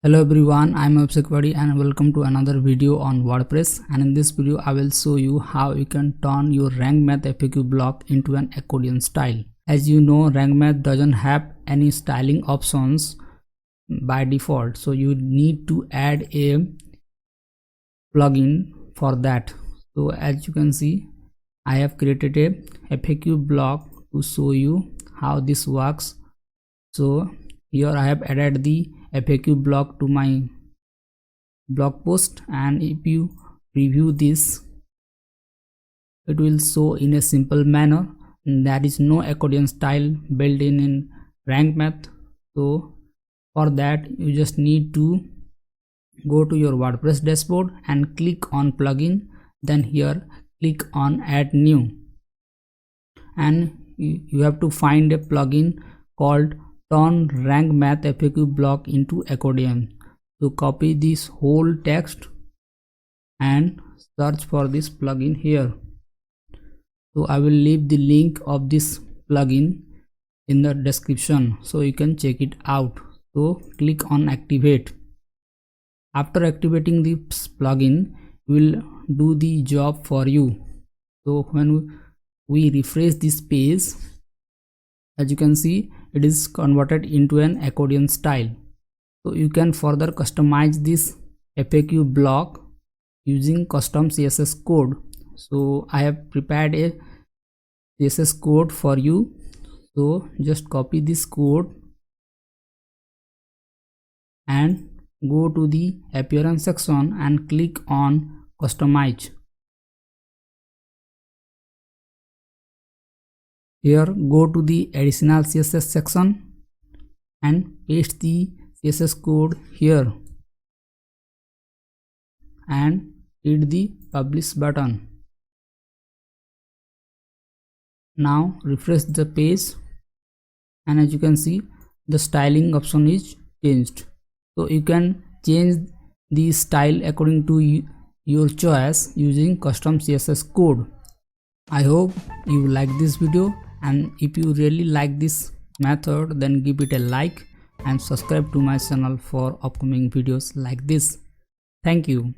Hello everyone, I am Abhishek Vadi and welcome to another video on WordPress. And in this video I will show you how you can turn your rank math FAQ block into an accordion style. As you know, rank math doesn't have any styling options by default, so you need to add a plugin for that. So as you can see, I have created a FAQ block to show you how this works. So here I have added the FAQ block to my blog post, and if you review this, it will show in a simple manner. There is no accordion style built in rank math. So for that you just need to go to your WordPress dashboard and click on plugin, then here click on add new, and you have to find a plugin called turn rank math FAQ block into accordion. So copy this whole text and search for this plugin here. So I will leave the link of this plugin in the description so you can check it out. So click on activate. After activating this plugin, will do the job for you. So when we refresh this page, as you can see, it is converted into an accordion style. So you can further customize this FAQ block using custom CSS code. So I have prepared a CSS code for you. So just copy this code and go to the appearance section and click on customize. Here go to the additional CSS section and paste the CSS code here and hit the publish button. Now refresh the page, and as you can see, the styling option is changed. So you can change the style according to your choice using custom CSS code. I hope you like this video, and if you really like this method, then give it a like and subscribe to my channel for upcoming videos like this. Thank you.